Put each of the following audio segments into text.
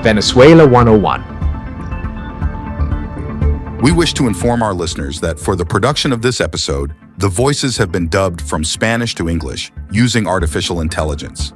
Venezuela 101. We wish to inform our listeners that for the production of this episode, the voices have been dubbed from Spanish to English using artificial intelligence.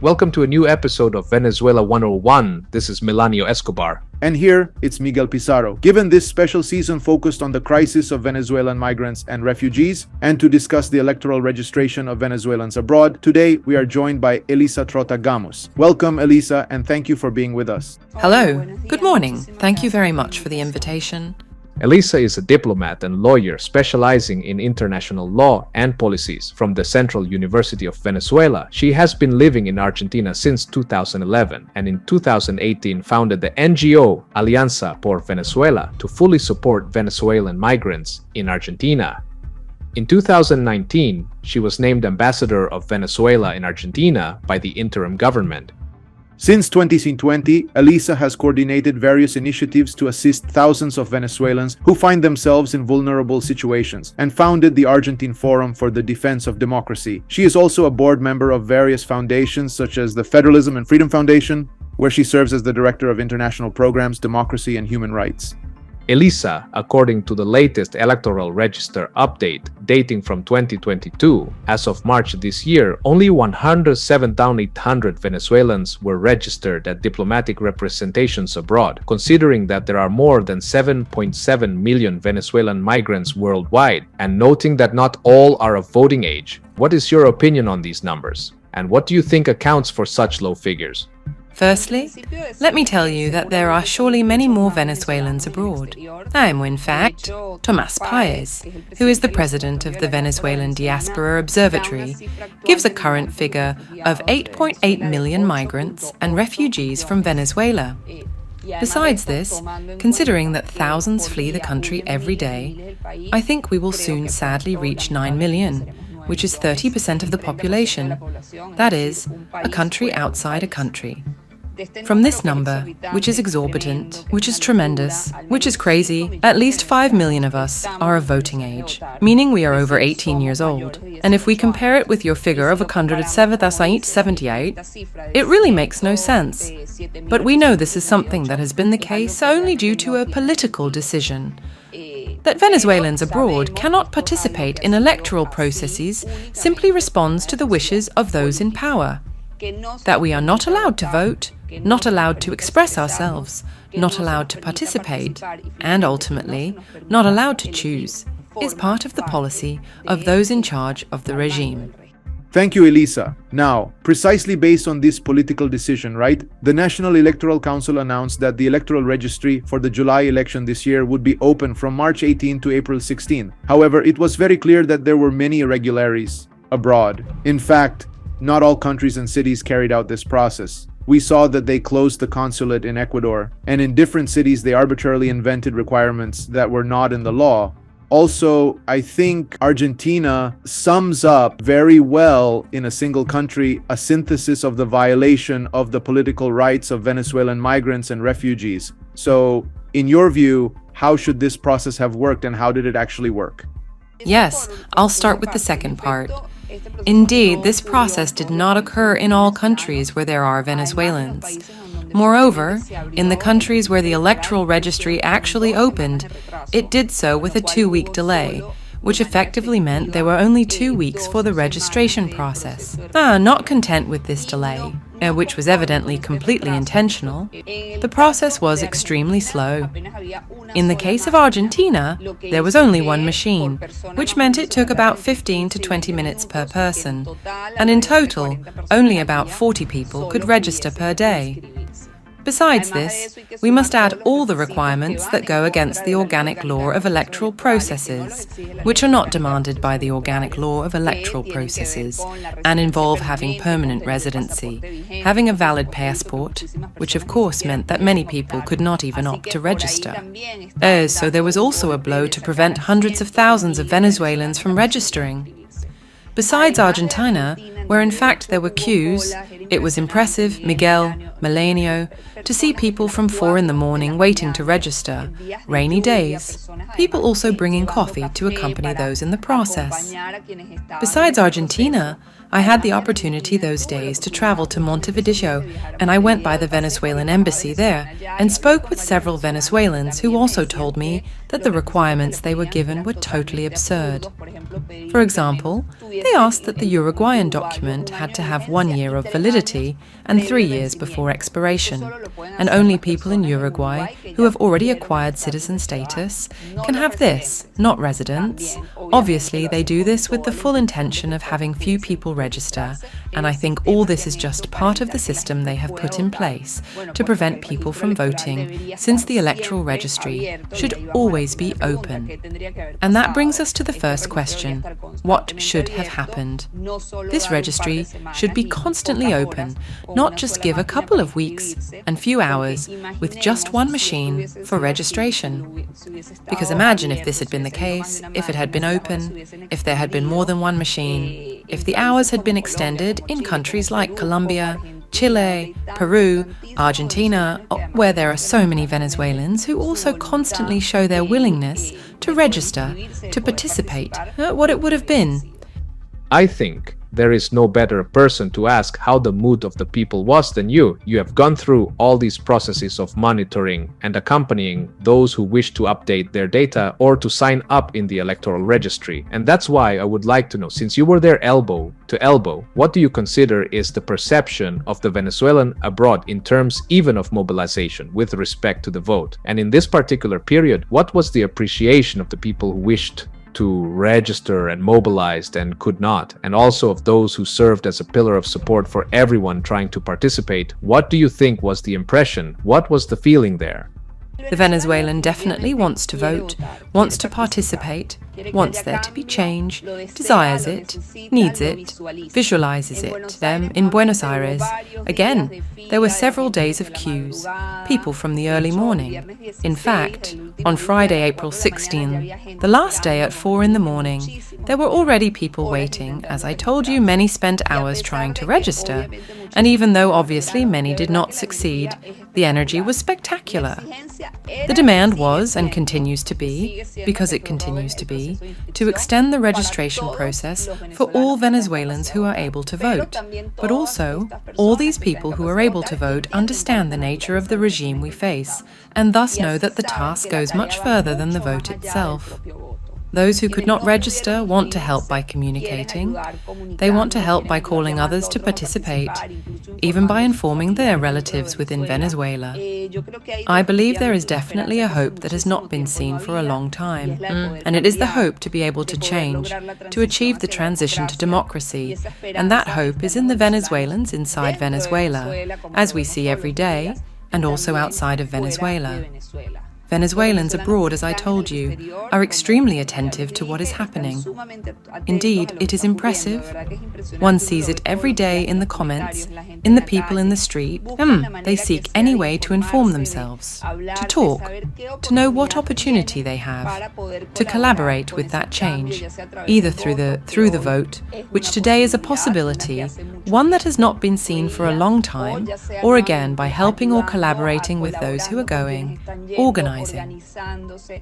Welcome to a new episode of Venezuela 101. This is Milanio Escobar. And here, it's Miguel Pizarro. Given this special season focused on the crisis of Venezuelan migrants and refugees, and to discuss the electoral registration of Venezuelans abroad, today we are joined by Elisa Trotta Gamus. Welcome, Elisa, and thank you for being with us. Hello. Good morning. Thank you very much for the invitation. Elisa is a diplomat and lawyer specializing in international law and policies from the Central University of Venezuela. She has been living in Argentina since 2011 and in 2018 founded the NGO Alianza por Venezuela to fully support Venezuelan migrants in Argentina. In 2019, she was named Ambassador of Venezuela in Argentina by the interim government. Since 2020, Elisa has coordinated various initiatives to assist thousands of Venezuelans who find themselves in vulnerable situations and founded the Argentine Forum for the Defense of Democracy. She is also a board member of various foundations such as the Federalism and Freedom Foundation, where she serves as the Director of International Programs, Democracy and Human Rights. Elisa, according to the latest electoral register update dating from 2022, as of March this year, only 107,800 Venezuelans were registered at diplomatic representations abroad, considering that there are more than 7.7 million Venezuelan migrants worldwide, and noting that not all are of voting age. What is your opinion on these numbers? And what do you think accounts for such low figures? Firstly, let me tell you that there are surely many more Venezuelans abroad. I am, in fact, Tomás Páez, who is the president of the Venezuelan Diaspora Observatory, gives a current figure of 8.8 million migrants and refugees from Venezuela. Besides this, considering that thousands flee the country every day, I think we will soon sadly reach 9 million, which is 30% of the population. That is, a country outside a country. From this number, which is exorbitant, which is tremendous, which is crazy, at least 5 million of us are of voting age, meaning we are over 18 years old. And if we compare it with your figure of 178, it really makes no sense. But we know this is something that has been the case only due to a political decision. That Venezuelans abroad cannot participate in electoral processes simply responds to the wishes of those in power. That we are not allowed to vote, not allowed to express ourselves, not allowed to participate, and ultimately, not allowed to choose, is part of the policy of those in charge of the regime. Thank you, Elisa. Now, precisely based on this political decision, right, the National Electoral Council announced that the electoral registry for the July election this year would be open from March 18 to April 16. However, it was very clear that there were many irregularities abroad. In fact, not all countries and cities carried out this process. We saw that they closed the consulate in Ecuador, and in different cities they arbitrarily invented requirements that were not in the law. Also, I think Argentina sums up very well in a single country a synthesis of the violation of the political rights of Venezuelan migrants and refugees. So, in your view, how should this process have worked and how did it actually work? Yes, I'll start with the second part. Indeed, this process did not occur in all countries where there are Venezuelans. Moreover, in the countries where the electoral registry actually opened, it did so with a 2-week delay, which effectively meant there were only 2 weeks for the registration process. Not content with this delay, which was evidently completely intentional, the process was extremely slow. In the case of Argentina, there was only one machine, which meant it took about 15 to 20 minutes per person, and in total, only about 40 people could register per day. Besides this, we must add all the requirements that go against the organic law of electoral processes, which are not demanded by the organic law of electoral processes, and involve having permanent residency, having a valid passport, which of course meant that many people could not even opt to register. So there was also a blow to prevent hundreds of thousands of Venezuelans from registering. Besides Argentina, where in fact there were queues, it was impressive, Miguel, Milanio, to see people from 4 in the morning waiting to register, rainy days, people also bringing coffee to accompany those in the process. Besides Argentina, I had the opportunity those days to travel to Montevideo, and I went by the Venezuelan embassy there and spoke with several Venezuelans who also told me that the requirements they were given were totally absurd. For example, they asked that the Uruguayan document had to have 1 year of validity and 3 years before expiration, and only people in Uruguay who have already acquired citizen status can have this, not residents. Obviously, they do this with the full intention of having few people register, and I think all this is just part of the system they have put in place to prevent people from voting, since the electoral registry should always be open. And that brings us to the first question: what should have happened? This registry should be constantly open, not just give a couple of weeks and few hours with just one machine for registration. Because imagine if this had been the case, if it had been open, if there had been more than one machine, if the hours had been extended in countries like Colombia, Chile, Peru, Argentina, where there are so many Venezuelans who also constantly show their willingness to register, to participate, what it would have been. I think there is no better person to ask how the mood of the people was than you. You have gone through all these processes of monitoring and accompanying those who wish to update their data or to sign up in the electoral registry. And that's why I would like to know, since you were there elbow to elbow, what do you consider is the perception of the Venezuelan abroad in terms even of mobilization with respect to the vote? And in this particular period, what was the appreciation of the people who wished to register and mobilized and could not, and also of those who served as a pillar of support for everyone trying to participate? What do you think was the impression? What was the feeling there? The Venezuelan definitely wants to vote, wants to participate, wants there to be change, desires it, needs it, visualizes it. Them in Buenos Aires, again, there were several days of queues, people from the early morning. In fact, on Friday, April 16, the last day at 4 in the morning, there were already people waiting. As I told you, many spent hours trying to register, and even though obviously many did not succeed, the energy was spectacular. The demand was, and continues to be, because it continues to be, to extend the registration process for all Venezuelans who are able to vote. But also, all these people who are able to vote understand the nature of the regime we face, and thus know that the task goes much further than the vote itself. Those who could not register want to help by communicating. They want to help by calling others to participate, even by informing their relatives within Venezuela. I believe there is definitely a hope that has not been seen for a long time, and it is the hope to be able to change, to achieve the transition to democracy, and that hope is in the Venezuelans inside Venezuela, as we see every day, and also outside of Venezuela. Venezuelans abroad, as I told you, are extremely attentive to what is happening. Indeed, it is impressive. One sees it every day in the comments, in the people in the street. They seek any way to inform themselves, to talk, to know what opportunity they have, to collaborate with that change, either through the vote, which today is a possibility, one that has not been seen for a long time, or again by helping or collaborating with those who are going, organizing.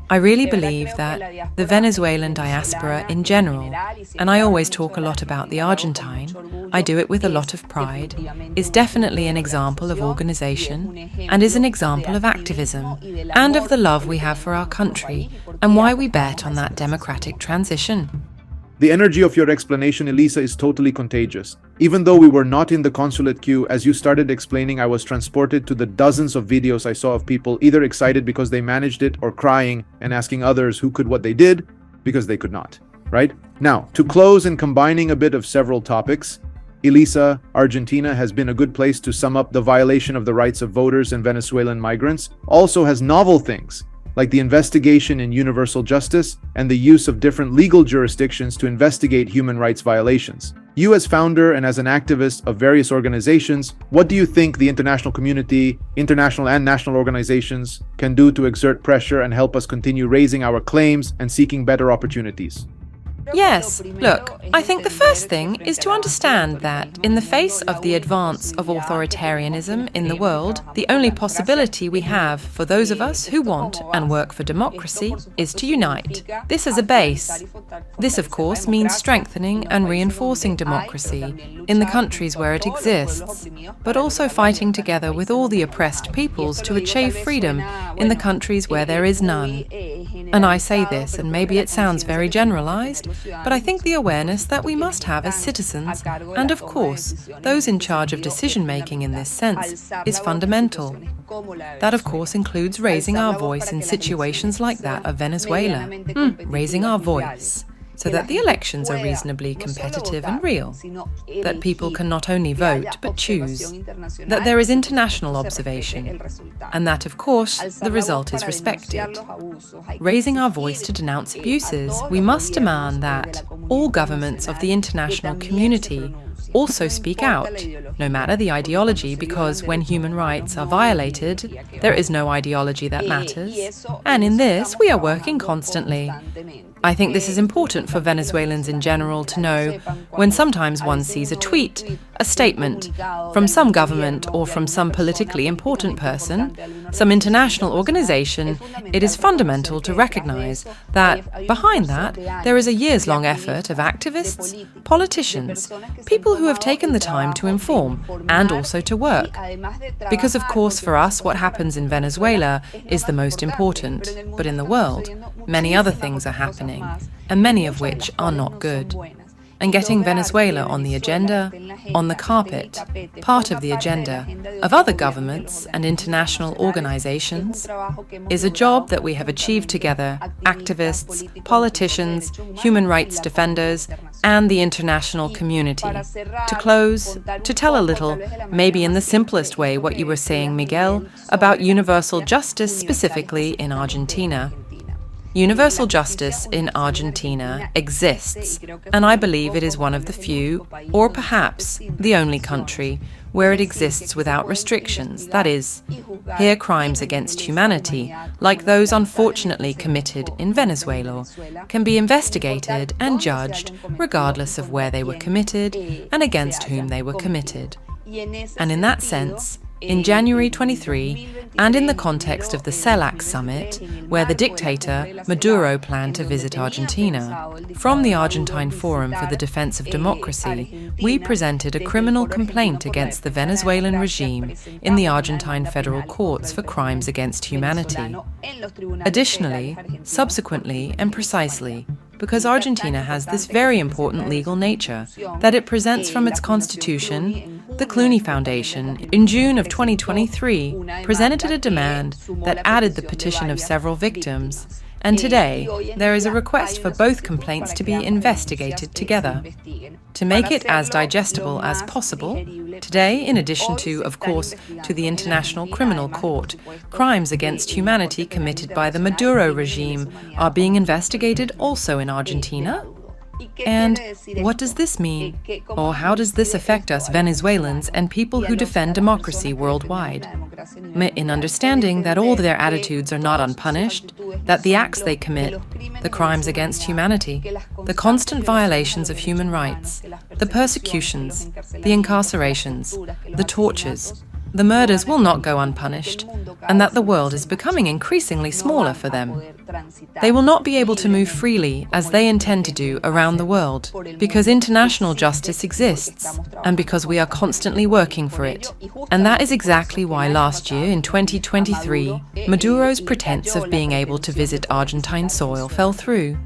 I really believe that the Venezuelan diaspora in general, and I always talk a lot about the Argentine, I do it with a lot of pride, is definitely an example of organization and is an example of activism and of the love we have for our country and why we bet on that democratic transition. The energy of your explanation, Elisa, is totally contagious. Even though we were not in the consulate queue, as you started explaining, I was transported to the dozens of videos I saw of people either excited because they managed it or crying and asking others who could what they did because they could not, right? Now, to close and combining a bit of several topics, Elisa, Argentina has been a good place to sum up the violation of the rights of voters and Venezuelan migrants, also has novel things like the investigation in universal justice and the use of different legal jurisdictions to investigate human rights violations. You, as founder and as an activist of various organizations, what do you think the international community, international and national organizations, can do to exert pressure and help us continue raising our claims and seeking better opportunities? Yes, look, I think the first thing is to understand that, in the face of the advance of authoritarianism in the world, the only possibility we have for those of us who want and work for democracy is to unite. This as a base. This, of course, means strengthening and reinforcing democracy in the countries where it exists, but also fighting together with all the oppressed peoples to achieve freedom in the countries where there is none. And I say this, and maybe it sounds very generalized, but I think the awareness that we must have as citizens, and of course, those in charge of decision-making in this sense, is fundamental. That, of course, includes raising our voice in situations like that of Venezuela. Raising our voice, so that the elections are reasonably competitive and real, that people can not only vote but choose, that there is international observation, and that, of course, the result is respected. Raising our voice to denounce abuses, we must demand that all governments of the international community also speak out, no matter the ideology, because when human rights are violated, there is no ideology that matters, and in this we are working constantly. I think this is important for Venezuelans in general to know when sometimes one sees a tweet, a statement from some government or from some politically important person, some international organization. It is fundamental to recognize that behind that there is a years-long effort of activists, politicians, people who have taken the time to inform and also to work. Because of course for us what happens in Venezuela is the most important, but in the world many other things are happening, and many of which are not good. And getting Venezuela on the agenda, on the carpet, part of the agenda of other governments and international organizations, is a job that we have achieved together, activists, politicians, human rights defenders, and the international community. To close, to tell a little, maybe in the simplest way, what you were saying, Miguel, about universal justice specifically in Argentina. Universal justice in Argentina exists, and I believe it is one of the few, or perhaps the only country, where it exists without restrictions. That is, here crimes against humanity, like those unfortunately committed in Venezuela, can be investigated and judged regardless of where they were committed and against whom they were committed. And in that sense, in January 23, and in the context of the CELAC summit, where the dictator Maduro planned to visit Argentina, from the Argentine Forum for the Defense of Democracy, we presented a criminal complaint against the Venezuelan regime in the Argentine federal courts for crimes against humanity. Additionally, subsequently and precisely, because Argentina has this very important legal nature that it presents from its constitution, the Clooney Foundation, in June of 2023, presented a demand that added the petition of several victims, and today there is a request for both complaints to be investigated together. To make it as digestible as possible, today, in addition to, of course, to the International Criminal Court, crimes against humanity committed by the Maduro regime are being investigated also in Argentina. And what does this mean? Or how does this affect us Venezuelans and people who defend democracy worldwide? In understanding that all their attitudes are not unpunished, that the acts they commit, the crimes against humanity, the constant violations of human rights, the persecutions, the incarcerations, the tortures, the murders will not go unpunished, and that the world is becoming increasingly smaller for them. They will not be able to move freely, as they intend to do, around the world, because international justice exists, and because we are constantly working for it. And that is exactly why last year, in 2023, Maduro's pretense of being able to visit Argentine soil fell through.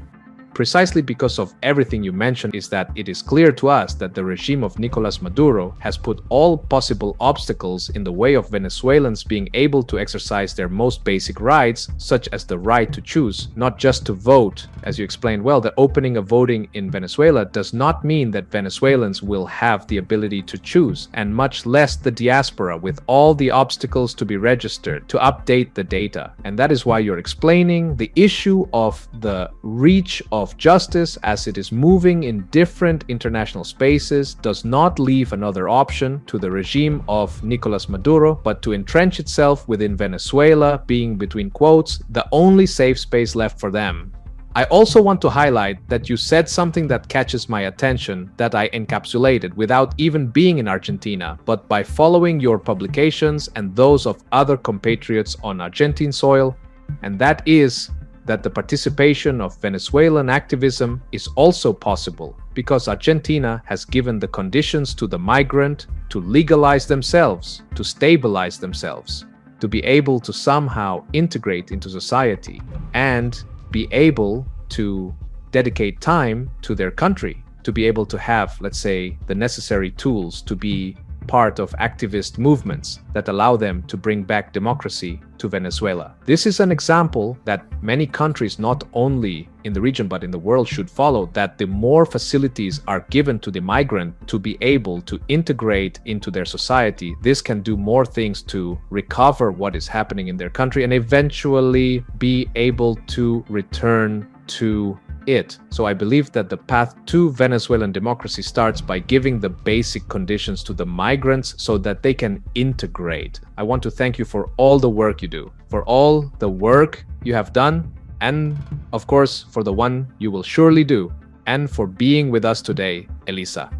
Precisely because of everything you mentioned is that it is clear to us that the regime of Nicolas Maduro has put all possible obstacles in the way of Venezuelans being able to exercise their most basic rights, such as the right to choose, not just to vote. As you explained well, the opening of voting in Venezuela does not mean that Venezuelans will have the ability to choose, and much less the diaspora, with all the obstacles to be registered, to update the data. And that is why you're explaining the issue of the reach of justice as it is moving in different international spaces does not leave another option to the regime of Nicolas Maduro, but to entrench itself within Venezuela, being, between quotes, the only safe space left for them. I also want to highlight that you said something that catches my attention that I encapsulated without even being in Argentina, but by following your publications and those of other compatriots on Argentine soil, and that is that the participation of Venezuelan activism is also possible because Argentina has given the conditions to the migrant to legalize themselves, to stabilize themselves, to be able to somehow integrate into society and be able to dedicate time to their country, to be able to have, let's say, the necessary tools to be part of activist movements that allow them to bring back democracy to Venezuela. This is an example that many countries, not only in the region but in the world, should follow, that the more facilities are given to the migrant to be able to integrate into their society, this can do more things to recover what is happening in their country and eventually be able to return to it. So I believe that the path to Venezuelan democracy starts by giving the basic conditions to the migrants so that they can integrate. I want to thank you for all the work you do, for all the work you have done, and of course for the one you will surely do, and for being with us today, Elisa.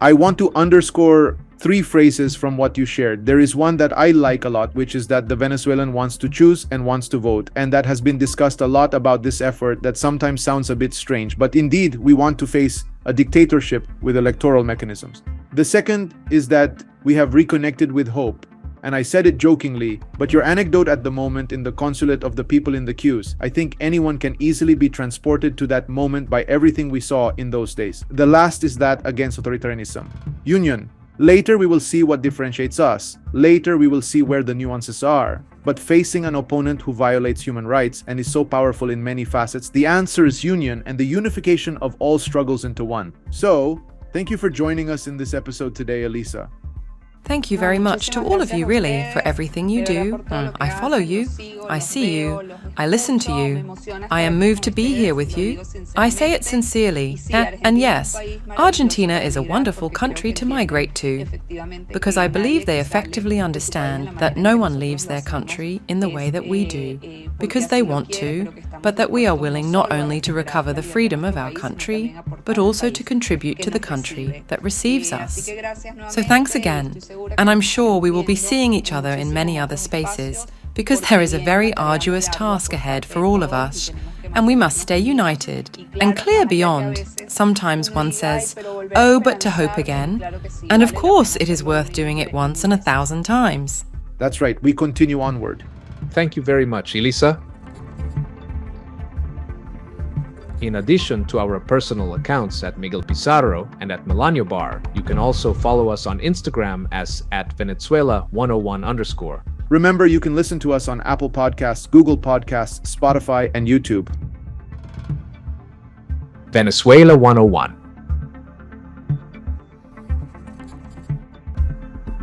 I want to underscore 3 phrases from what you shared. There is one that I like a lot, which is that the Venezuelan wants to choose and wants to vote. And that has been discussed a lot about this effort that sometimes sounds a bit strange. But indeed, we want to face a dictatorship with electoral mechanisms. The second is that we have reconnected with hope. And I said it jokingly, but your anecdote at the moment in the consulate of the people in the queues, I think anyone can easily be transported to that moment by everything we saw in those days. The last is that against authoritarianism. Union. Later we will see what differentiates us. Later we will see where the nuances are. But facing an opponent who violates human rights and is so powerful in many facets, the answer is union and the unification of all struggles into one. So, thank you for joining us in this episode today, Elisa. Thank you very much to all of you, really, for everything you do. I follow you, I see you, I listen to you, I am moved to be here with you. I say it sincerely. And yes, Argentina is a wonderful country to migrate to, because I believe they effectively understand that no one leaves their country in the way that we do, because they want to, but that we are willing not only to recover the freedom of our country, but also to contribute to the country that receives us. So thanks again. And I'm sure we will be seeing each other in many other spaces, because there is a very arduous task ahead for all of us, and we must stay united and clear beyond. Sometimes one says, oh, but to hope again. And of course it is worth doing it once and 1,000 times. That's right, we continue onward. Thank you very much, Elisa. In addition to our personal accounts at Miguel Pizarro and at Melanio Bar, you can also follow us on Instagram as @Venezuela101_. Remember, you can listen to us on Apple Podcasts, Google Podcasts, Spotify, and YouTube. Venezuela 101.